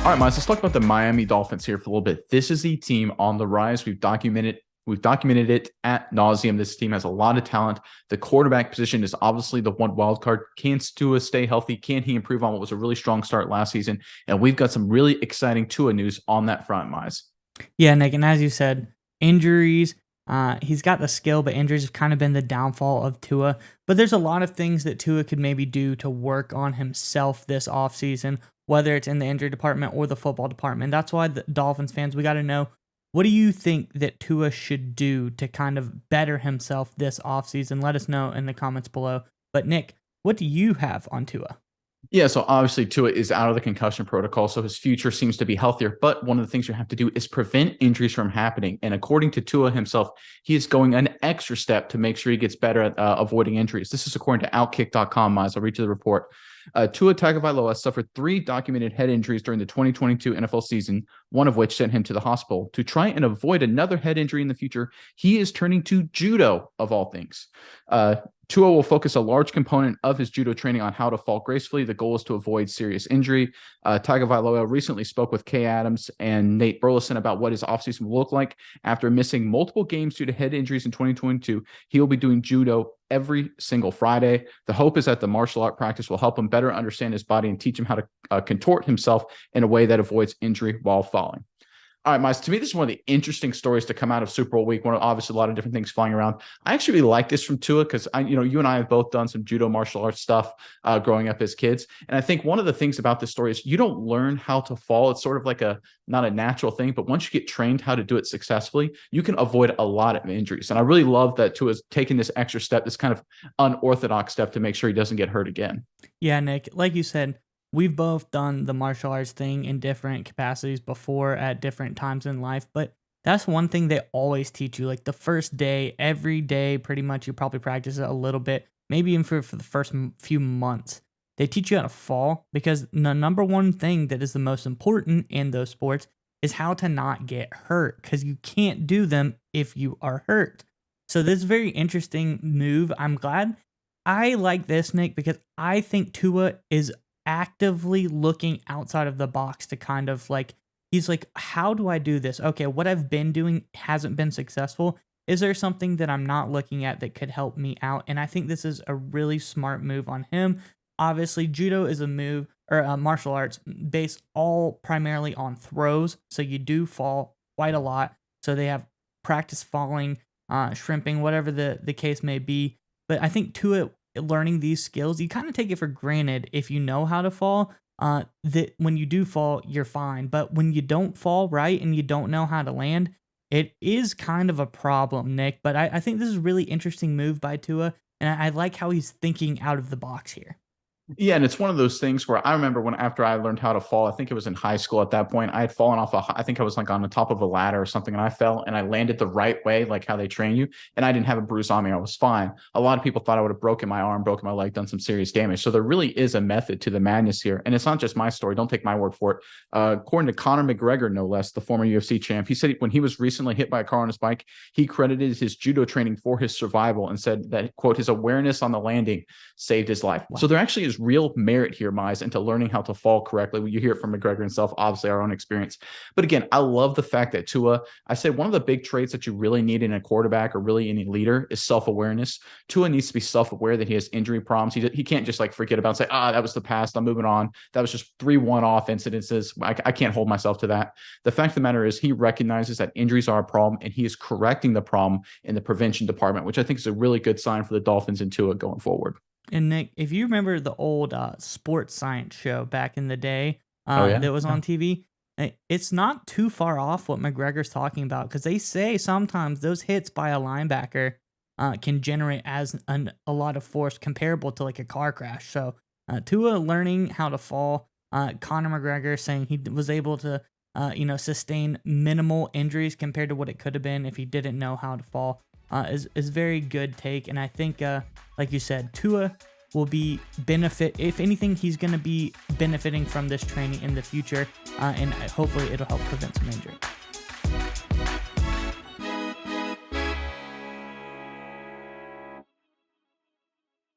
All right, Miles, let's talk about the Miami Dolphins here for a little bit. This is the team on the rise. We've documented it at nauseum. This team has a lot of talent. The quarterback position is obviously the one wild card. Can Tua stay healthy? Can he improve on what was a really strong start last season? And we've got some really exciting Tua news on that front, Miles. Yeah, Nick, and as you said, injuries. He's got the skill, but injuries have kind of been the downfall of Tua. But there's a lot of things that Tua could maybe do to work on himself this offseason, whether it's in the injury department or the football department. That's why the Dolphins fans, we got to know, what do you think that Tua should do to kind of better himself this offseason? Let us know in the comments below. But Nick, what do you have on Tua? Yeah, so obviously Tua is out of the concussion protocol, so his future seems to be healthier. But one of the things you have to do is prevent injuries from happening. And according to Tua himself, he is going an extra step to make sure he gets better at avoiding injuries. This is according to Outkick.com, Miles. I'll read you the report. Tua Tagovailoa suffered 3 documented head injuries during the 2022 NFL season, one of which sent him to the hospital. To try and avoid another head injury in the future, he is turning to judo, of all things. Tua will focus a large component of his judo training on how to fall gracefully. The goal is to avoid serious injury. Tagovailoa recently spoke with Kay Adams and Nate Burleson about what his offseason will look like. After missing multiple games due to head injuries in 2022, he will be doing judo every single Friday. The hope is that the martial art practice will help him better understand his body and teach him how to contort himself in a way that avoids injury while falling. All right, Miles, to me, this is one of the interesting stories to come out of Super Bowl week. Obviously, a lot of different things flying around. I actually really like this from Tua because, you and I have both done some judo martial arts stuff growing up as kids. And I think one of the things about this story is you don't learn how to fall. It's sort of like not a natural thing, but once you get trained how to do it successfully, you can avoid a lot of injuries. And I really love that Tua's taking this extra step, this kind of unorthodox step to make sure he doesn't get hurt again. Yeah, Nick, like you said, we've both done the martial arts thing in different capacities before at different times in life, but that's one thing they always teach you. Like the first day, every day, pretty much, you probably practice it a little bit, maybe even for the first few months. They teach you how to fall because the number one thing that is the most important in those sports is how to not get hurt because you can't do them if you are hurt. So this is a very interesting move. I'm glad. I like this, Nick, because I think Tua is actively looking outside of the box to kind of he's like, how do I do this? Okay, what I've been doing hasn't been successful. Is there something that I'm not looking at that could help me out? And I think this is a really smart move on him. Obviously, judo is a move or martial arts based all primarily on throws. So you do fall quite a lot. So they have practice falling, shrimping, whatever the case may be. But I think Tua learning these skills, you kind of take it for granted if you know how to fall, that when you do fall, you're fine. But when you don't fall right and you don't know how to land, it is kind of a problem, Nick. But I think this is a really interesting move by Tua, and I like how he's thinking out of the box here. Yeah, and it's one of those things where I remember after I learned how to fall, I think it was in high school at that point, I had fallen off I think I was like on the top of a ladder or something, and I fell and I landed the right way, like how they train you, and I didn't have a bruise on me. I was fine. A lot of people thought I would have broken my arm, broken my leg, done some serious damage. So there really is a method to the madness here. And it's not just my story. Don't take my word for it. According to Conor McGregor, no less, the former UFC champ, he said when he was recently hit by a car on his bike, he credited his judo training for his survival and said that, quote, his awareness on the landing saved his life. Wow. So there actually is real merit here, Mize, into learning how to fall correctly. You hear it from McGregor himself, obviously our own experience. But again, I love the fact that Tua, I said one of the big traits that you really need in a quarterback or really any leader is self-awareness. Tua needs to be self-aware that he has injury problems. He can't just forget about and say, that was the past, I'm moving on. That was just 3 one-off incidences. I can't hold myself to that. The fact of the matter is he recognizes that injuries are a problem and he is correcting the problem in the prevention department, which I think is a really good sign for the Dolphins and Tua going forward. And Nick, if you remember the old sports science show back in the day that was on TV, it's not too far off what McGregor's talking about because they say sometimes those hits by a linebacker can generate a lot of force comparable to like a car crash. So Tua learning how to fall, Conor McGregor saying he was able to sustain minimal injuries compared to what it could have been if he didn't know how to fall. Is very good take, and I think, like you said, Tua will be if anything, he's going to be benefiting from this training in the future, and hopefully it'll help prevent some injury.